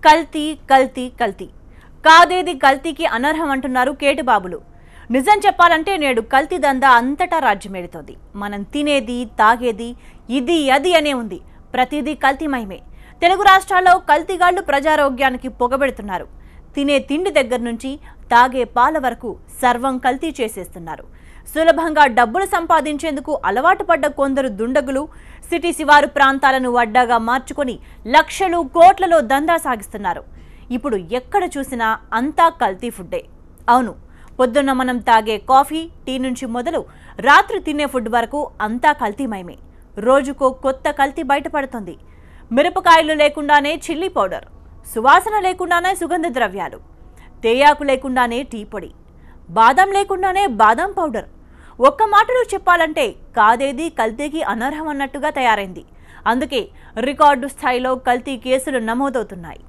కల్తీ కల్తీ కల్తీ కాదేది కల్తీకి అనర్హం అంటున్నారు కేటుబాబులు. నిజం చెప్పాలంటే నేడు కల్తీ దందా అంతటా రాజ్యమేలుతోంది. మనం తినేది తాగేది ఇది అది అనే ఉంది. ప్రతిదీ కల్తీమయమే. తెలుగు రాష్ట్రాల్లో కల్తీగాళ్లు ప్రజారోగ్యానికి పొగబెడుతున్నారు. తినే తిండి దగ్గర నుంచి తాగే పాల వరకు సర్వం కల్తీ చేసేస్తున్నారు. సులభంగా డబ్బులు సంపాదించేందుకు అలవాటు పడ్డ కొందరు దుండగులు సిటీ శివారు ప్రాంతాలను అడ్డాగా మార్చుకొని లక్షలు కోట్లలో దందా సాగిస్తున్నారు. ఇప్పుడు ఎక్కడ చూసినా అంతా కల్తీ ఫుడ్డే. అవును, పొద్దున్న మనం తాగే కాఫీ టీ నుంచి మొదలు రాత్రి తినే ఫుడ్ వరకు అంతా కల్తీమయమే. రోజుకో కొత్త కల్తీ బయటపడుతుంది. మిరపకాయలు లేకుండానే చిల్లీ పౌడర్, సువాసన లేకుండానే సుగంధ ద్రవ్యాలు, తేయాకు లేకుండానే టీ పొడి, బాదం లేకుండానే బాదం పౌడర్. ఒక్క మాటలో చెప్పాలంటే కాదేది కల్తీకి అనర్హం అన్నట్టుగా తయారైంది. అందుకే రికార్డు స్థాయిలో కల్తీ కేసులు నమోదవుతున్నాయి.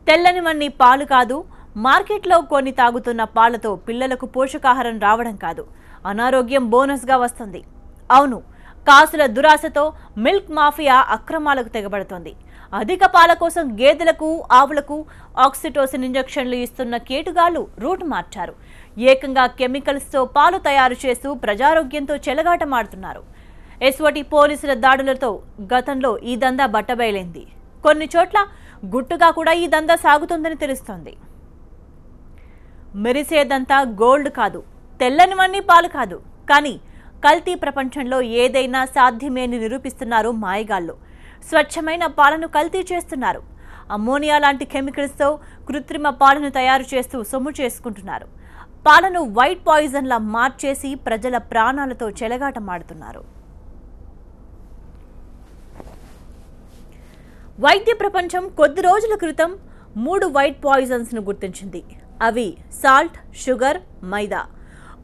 తెల్లనివన్నీ పాలు కాదు, మార్కెట్లో కొని తాగుతున్న పాలతో పిల్లలకు పోషకాహారం రావడం కాదు, అనారోగ్యం బోనస్గా వస్తుంది. అవును, కాసుల దురాశతో మిల్క్ మాఫియా అక్రమాలకు తెగబడుతోంది. అధిక పాల కోసం గేదెలకు ఆవులకు ఆక్సిటోసిన్ ఇంజెక్షన్లు ఇస్తున్న కేటుగాళ్లు రూట్ మార్చారు. ఏకంగా కెమికల్స్తో పాలు తయారు చేస్తూ ప్రజారోగ్యంతో చెలగాటమాడుతున్నారు. ఎస్ఓటి పోలీసుల దాడులతో గతంలో ఈ దందా బట్టబయలైంది. కొన్ని చోట్ల గుట్టుగా కూడా ఈ దందా సాగుతోందని తెలుస్తోంది. మెరిసేదంతా గోల్డ్ కాదు, తెల్లనివన్నీ పాలు కాదు, కానీ కల్తీ ప్రపంచంలో ఏదైనా సాధ్యమేని నిరూపిస్తున్నారు మాయగాళ్లు. స్వచ్ఛమైన పాలను కల్తీ చేస్తున్నారు. అమ్మోనియా లాంటి కెమికల్స్తో కృత్రిమ పాలను తయారు చేస్తూ సొమ్ము చేసుకుంటున్నారు. పాలను వైట్ పాయిజన్లా మార్చేసి ప్రజల ప్రాణాలతో చెలగాటమాడుతున్నారు. వైద్య ప్రపంచం కొద్ది రోజుల క్రితం 3 వైట్ పాయిజన్స్ ను గుర్తించింది. అవి సాల్ట్, షుగర్, మైదా.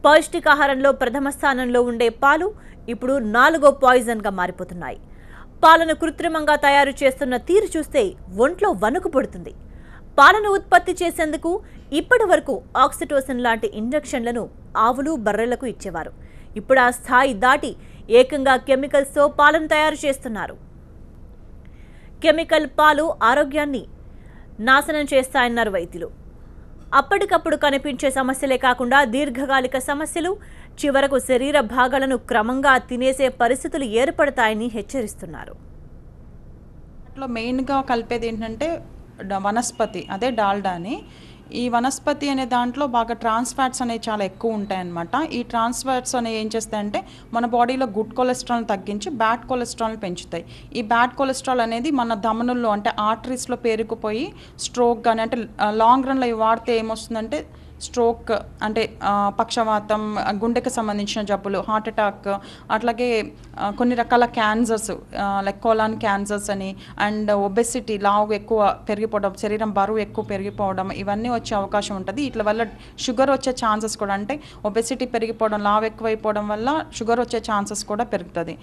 పౌష్టికాహారంలో ప్రథమ స్థానంలో ఉండే పాలు ఇప్పుడు 4వ పాయిజన్గా మారిపోతున్నాయి. పాలను కృత్రిమంగా తయారు చేస్తున్న తీరు చూస్తే ఒంట్లో వణుకు పుడుతుంది. పాలను ఉత్పత్తి చేసేందుకు ఇప్పటి వరకు ఆక్సిటోసిన్ లాంటి ఇంజెక్షన్లను ఆవులు బర్రెలకు ఇచ్చేవారు. ఇప్పుడు ఆ స్థాయి దాటి ఏకంగా కెమికల్స్తో పాలను తయారు చేస్తున్నారు. కెమికల్ పాలు ఆరోగ్యాన్ని నాశనం చేస్తాయన్నారు వైద్యులు. అప్పటికప్పుడు కనిపించే సమస్యలే కాకుండా దీర్ఘకాలిక సమస్యలు, చివరకు శరీర భాగాలను క్రమంగా తినేసే పరిస్థితులు ఏర్పడతాయని హెచ్చరిస్తున్నారు. మెయిన్గా కలిపేది ఏంటంటే వనస్పతి, అదే డాల్డా అని. ఈ వనస్పతి అనే దాంట్లో బాగా ట్రాన్స్ ఫ్యాట్స్ అనేవి చాలా ఎక్కువ ఉంటాయన్నమాట. ఈ ట్రాన్స్ ఫ్యాట్స్ అనేవి ఏం చేస్తాయంటే మన బాడీలో గుడ్ కొలెస్ట్రాల్ తగ్గించి బ్యాడ్ కొలెస్ట్రాల్ పెంచుతాయి. ఈ బ్యాడ్ కొలెస్ట్రాల్ అనేది మన ధమనుల్లో అంటే ఆర్టరీస్లో పేరుకుపోయి స్ట్రోక్ కానీ, అంటే లాంగ్ రన్లో ఇవి వాడితే ఏమొస్తుందంటే స్ట్రోక్ అంటే పక్షవాతం, గుండెకి సంబంధించిన జబ్బులు, హార్ట్ అటాక్, అట్లాగే కొన్ని రకాల క్యాన్సర్స్ లైక్ కోలాన్ క్యాన్సర్స్ అని, అండ్ ఒబెసిటీ, లావు ఎక్కువ పెరిగిపోవడం, శరీరం బరువు ఎక్కువ పెరిగిపోవడం, ఇవన్నీ వచ్చే అవకాశం ఉంటుంది. వీటి వల్ల షుగర్ వచ్చే ఛాన్సెస్ కూడా, అంటే ఒబెసిటీ పెరిగిపోవడం, లావు ఎక్కువైపోవడం వల్ల షుగర్ వచ్చే ఛాన్సెస్ కూడా పెరుగుతుంది.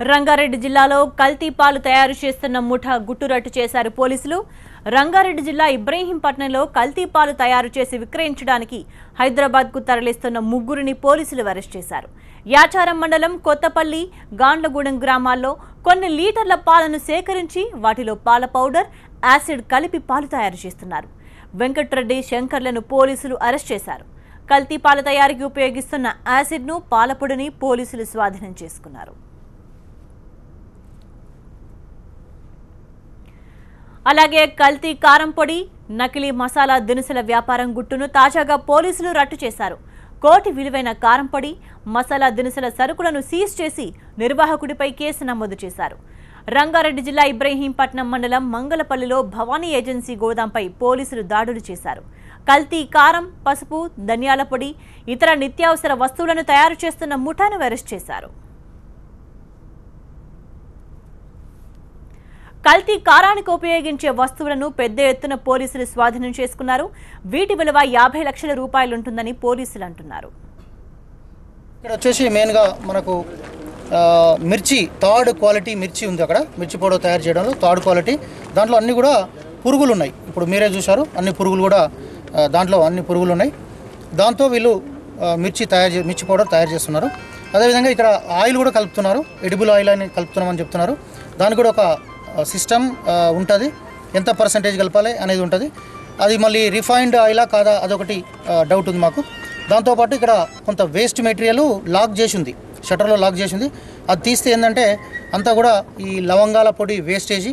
రంగారెడ్డి జిల్లాలో కల్తీ పాలు తయారు చేస్తున్న ముఠా గుట్టురట్టు చేశారు పోలీసులు. రంగారెడ్డి జిల్లా ఇబ్రహీంపట్నంలో కల్తీ పాలు తయారు చేసి విక్రయించడానికి హైదరాబాద్కు తరలిస్తున్న 3 పోలీసులు అరెస్ట్ చేశారు. యాచారం మండలం కొత్తపల్లి, గాండ్లగూడెం గ్రామాల్లో కొన్ని లీటర్ల పాలను సేకరించి వాటిలో పాల పౌడర్, యాసిడ్ కలిపి పాలు తయారు చేస్తున్నారు. వెంకట్రెడ్డి, శంకర్లను పోలీసులు అరెస్ట్ చేశారు. కల్తీ పాల తయారీకి ఉపయోగిస్తున్న యాసిడ్ను, పాలపొడిని పోలీసులు స్వాధీనం చేసుకున్నారు. అలాగే కల్తీ కారం పొడి, నకిలీ మసాలా దినుసుల వ్యాపారం గుట్టును తాజాగా పోలీసులు రట్టు చేశారు. కోటి విలువైన కారం పొడి, మసాలా దినుసుల సరుకులను సీజ్ చేసి నిర్వాహకుడిపై కేసు నమోదు చేశారు. రంగారెడ్డి జిల్లా ఇబ్రహీంపట్నం మండలం మంగళపల్లిలో భవానీ ఏజెన్సీ గోదాంపై పోలీసులు దాడులు చేశారు. కల్తీ కారం, పసుపు, ధనియాల పొడి, ఇతర నిత్యావసర వస్తువులను తయారు చేస్తున్న ముఠాను అరెస్ట్ చేశారు. కల్తీ కారానికి ఉపయోగించే వస్తువులను పెద్ద ఎత్తున పోలీసులు స్వాధీనం చేసుకున్నారు. వీటి విలువ 50 లక్షల రూపాయలు ఉంటుందని పోలీసులు అంటున్నారు. ఇక్కడ వచ్చేసి మెయిన్గా మనకు మిర్చి, థర్డ్ క్వాలిటీ మిర్చి ఉంది. అక్కడ మిర్చి పౌడర్ తయారు చేయడంలో థర్డ్ క్వాలిటీ, దాంట్లో అన్నీ కూడా పురుగులు ఉన్నాయి. ఇప్పుడు మీరే చూశారు, అన్ని పురుగులు కూడా దాంట్లో అన్ని పురుగులు ఉన్నాయి. దాంతో వీళ్ళు మిర్చి పౌడర్ తయారు చేస్తున్నారు. అదేవిధంగా ఇక్కడ ఆయిల్ కూడా కలుపుతున్నారు, ఎడిబుల్ ఆయిల్ అని కలుపుతున్నామని చెప్తున్నారు. దానికి కూడా ఒక సిస్టమ్ ఉంటుంది, ఎంత పర్సంటేజ్ కలపాలి అనేది ఉంటుంది. అది మళ్ళీ రిఫైన్డ్ ఆయిలా కాదా అదొకటి డౌట్ ఉంది మాకు. దాంతోపాటు ఇక్కడ కొంత వేస్ట్ మెటీరియల్ లాక్ చేసి ఉంది, షట్టర్లో లాక్ చేసి ఉంది. అది తీస్తే ఏంటంటే అంతా కూడా ఈ లవంగాల పొడి వేస్టేజీ,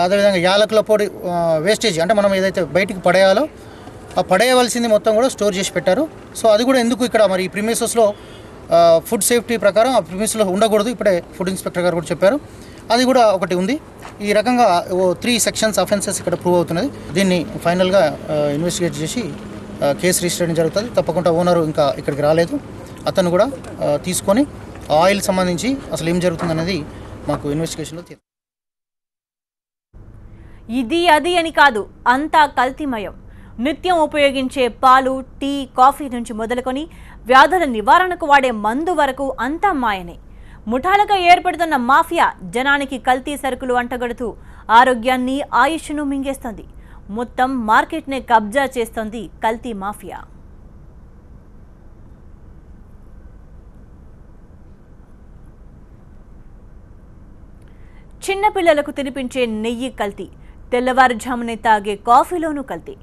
అదేవిధంగా యాలకుల పొడి వేస్టేజ్, అంటే మనం ఏదైతే బయటికి పడేయాలో ఆ పడేయవలసింది మొత్తం కూడా స్టోర్ చేసి పెట్టారు. సో అది కూడా ఎందుకు ఇక్కడ మరి ఈ ప్రిమిసెస్లో ఫుడ్ సేఫ్టీ ప్రకారం ఆ ప్రిమిసెస్లో ఉండకూడదు, ఇప్పుడే ఫుడ్ ఇన్స్పెక్టర్ గారు కూడా చెప్పారు. అది కూడా ఒకటి ఉంది. ఈ రకంగా 3 సెక్షన్స్ అఫెన్సెస్ ఇక్కడ ప్రూవ్ అవుతున్నది. దీన్ని ఫైనల్గా ఇన్వెస్టిగేట్ చేసి కేసు రిజిస్టర్ చేయడం జరుగుతుంది. తప్పకుండా ఓనరు ఇంకా ఇక్కడికి రాలేదు, అతను కూడా తీసుకొని ఆయిల్ సంబంధించి అసలు ఏం జరుగుతుంది అనేది మాకు ఇన్వెస్టిగేషన్లో ఇది అది అని కాదు, అంతా కల్తీమయం. నిత్యం ఉపయోగించే పాలు, టీ, కాఫీ నుంచి మొదలుకొని వ్యాధుల నివారణకు వాడే మందు వరకు అంతా మాయనే. ముఠాలుగా ఏర్పడుతున్న మాఫియా జనానికి కల్తీ సరుకులు అంటగడుతూ ఆరోగ్యాన్ని, ఆయుష్ను మింగేస్తోంది. మొత్తం మార్కెట్నే కబ్జా చేస్తోంది కల్తీ మాఫియా. చిన్నపిల్లలకు తినిపించే నెయ్యి కల్తీ, తెల్లవారుజామునే తాగే కాఫీలోనూ కల్తీ,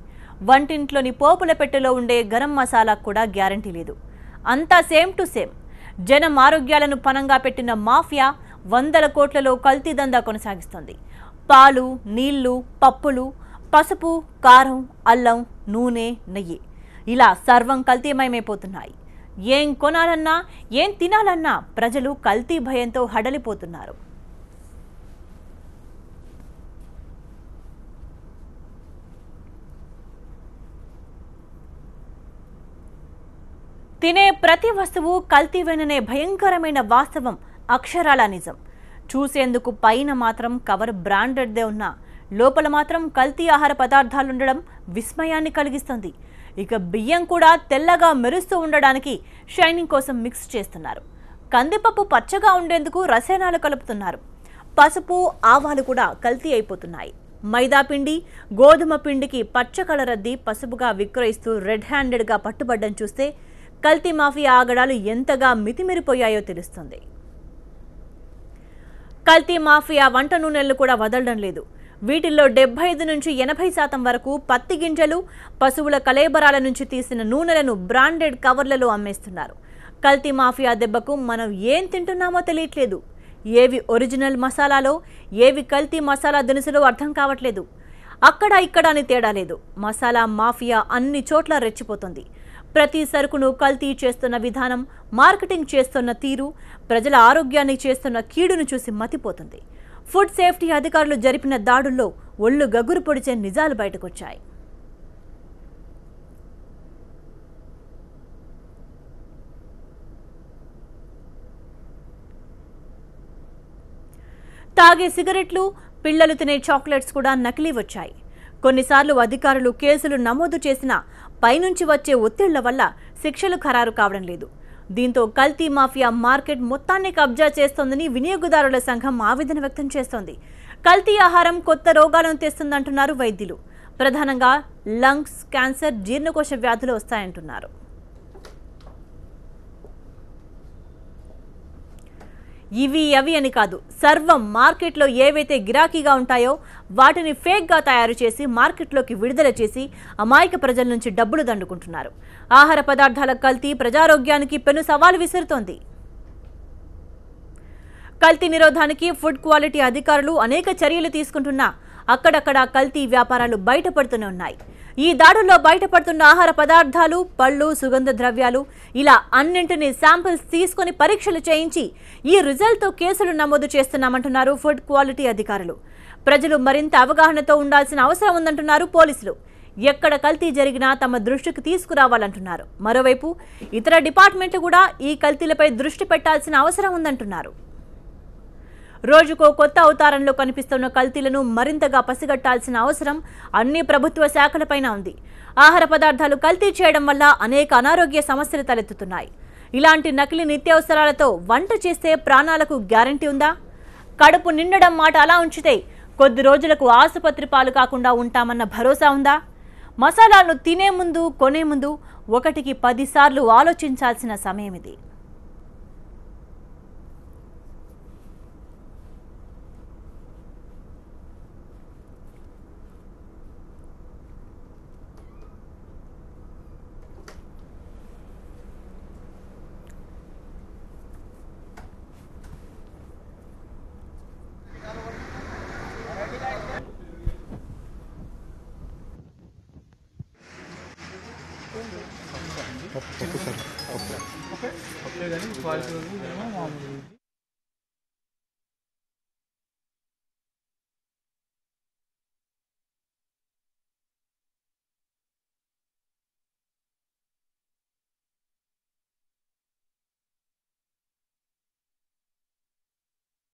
వంటింట్లోని పోపుల పెట్టెలో ఉండే గరం మసాలా కూడా గ్యారంటీ లేదు. అంతా సేమ్ టు సేమ్. జనం ఆరోగ్యాలను పనంగా పెట్టిన మాఫియా 100 కోట్లలో కల్తీ దందా కొనసాగిస్తోంది. పాలు, నీళ్లు, పప్పులు, పసుపు, కారం, అల్లం, నూనె, నెయ్యి ఇలా సర్వం కల్తీమయమైపోతున్నాయి. ఏం కొనాలన్నా, ఏం తినాలన్నా ప్రజలు కల్తీ భయంతో హడలిపోతున్నారు. తినే ప్రతి వస్తువు కల్తీవేననే భయంకరమైన వాస్తవం అక్షరాల నిజం. చూసేందుకు పైన మాత్రం కవర్ బ్రాండెడ్దే ఉన్నా లోపల మాత్రం కల్తీ ఆహార పదార్థాలుండడం విస్మయాన్ని కలిగిస్తుంది. ఇక బియ్యం కూడా తెల్లగా మెరుస్తూ ఉండడానికి షైనింగ్ కోసం మిక్స్ చేస్తున్నారు. కందిపప్పు పచ్చగా ఉండేందుకు రసాయనాలు కలుపుతున్నారు. పసుపు, ఆవాలు కూడా కల్తీ అయిపోతున్నాయి. మైదా పిండి, గోధుమ పిండికి పచ్చ కలరద్ది పసుపుగా విక్రయిస్తూ రెడ్ హ్యాండెడ్గా పట్టుబడ్డం చూస్తే కల్తీ మాఫియా ఆగడాలు ఎంతగా మితిమిరిపోయాయో తెలుస్తుంది. కల్తీ మాఫియా వంట నూనెలు కూడా వదలడం లేదు. వీటిల్లో 75 నుంచి 80% వరకు పత్తి గింజలు, పశువుల కళేబరాల నుంచి తీసిన నూనెలను బ్రాండెడ్ కవర్లలో అమ్మేస్తున్నారు. కల్తీ మాఫియా దెబ్బకు మనం ఏం తింటున్నామో తెలియట్లేదు. ఏవి ఒరిజినల్ మసాలాలో, ఏవి కల్తీ మసాలా దినుసులో అర్థం కావట్లేదు. అక్కడ ఇక్కడ అని తేడా లేదు. మసాలా మాఫియా అన్ని చోట్ల రెచ్చిపోతుంది. ప్రతి సరుకును కల్తీ చేస్తున్న విధానం, మార్కెటింగ్ చేస్తున్న తీరు ప్రజల ఆరోగ్యాన్ని చేస్తున్న కీడును చూసి మతిపోతుంది. ఫుడ్ సేఫ్టీ అధికారులు జరిపిన దాడుల్లో ఒళ్ళు గగురు పొడిచే నిజాలు బయటకొచ్చాయి. తాగే సిగరెట్లు, పిల్లలు తినే చాక్లెట్స్ కూడా నకిలీ వచ్చాయి. కొన్నిసార్లు అధికారులు కేసులు నమోదు చేసినా పైనుంచి వచ్చే ఒత్తిళ్ల వల్ల శిక్షలు ఖరారు కావడం లేదు. దీంతో కల్తీ మాఫియా మార్కెట్ మొత్తాన్ని కబ్జా చేస్తోందని వినియోగదారుల సంఘం ఆవేదన వ్యక్తం చేస్తోంది. కల్తీ ఆహారం కొత్త రోగాలను తెస్తుందంటున్నారు వైద్యులు. ప్రధానంగా లంగ్స్ క్యాన్సర్, జీర్ణకోశ వ్యాధులు వస్తాయంటున్నారు. ఇవి అవి అని కాదు, సర్వం మార్కెట్లో ఏవైతే గిరాకీగా ఉంటాయో వాటిని ఫేక్గా తయారు చేసి మార్కెట్లోకి విడుదల చేసి అమాయక ప్రజల నుంచి డబ్బులు దండుకుంటున్నారు. ఆహార పదార్థాల కల్తీ ప్రజారోగ్యానికి పెను సవాలు విసురుతోంది. కల్తీ నిరోధానికి ఫుడ్ క్వాలిటీ అధికారులు అనేక చర్యలు తీసుకుంటున్నా అక్కడక్కడ కల్తీ వ్యాపారాలు బయటపడుతూనే ఉన్నాయి. ఈ దాడుల్లో బయటపడుతున్న ఆహార పదార్థాలు, పళ్ళు, సుగంధ ద్రవ్యాలు ఇలా అన్నింటినీ శాంపిల్స్ తీసుకుని పరీక్షలు చేయించి ఈ రిజల్ట్తో కేసులు నమోదు చేస్తున్నామంటున్నారు ఫుడ్ క్వాలిటీ అధికారులు. ప్రజలు మరింత అవగాహనతో ఉండాల్సిన అవసరం ఉందంటున్నారు పోలీసులు. ఎక్కడ కల్తీ జరిగినా తమ దృష్టికి తీసుకురావాలంటున్నారు. మరోవైపు ఇతర డిపార్ట్మెంట్లు కూడా ఈ కల్తీలపై దృష్టి పెట్టాల్సిన అవసరం ఉందంటున్నారు. రోజుకో కొత్త అవతారంలో కనిపిస్తున్న కల్తీలను మరింతగా పసిగట్టాల్సిన అవసరం అన్ని ప్రభుత్వ శాఖలపైన ఉంది. ఆహార పదార్థాలు కల్తీ చేయడం వల్ల అనేక అనారోగ్య సమస్యలు తలెత్తుతున్నాయి. ఇలాంటి నకిలీ నిత్యావసరాలతో వంట చేస్తే ప్రాణాలకు గ్యారంటీ ఉందా? కడుపు నిండడం మాట అలా ఉంచితే కొద్ది రోజులకు ఆసుపత్రి పాలు కాకుండా ఉంటామన్న భరోసా ఉందా? మసాలాలను తినే ముందు, కొనే ముందు 1కి 10 సార్లు ఆలోచించాల్సిన సమయం ఇది. పప్పు సార్ పప్పు కానీ క్వాలిటీ ఉంది మామూలు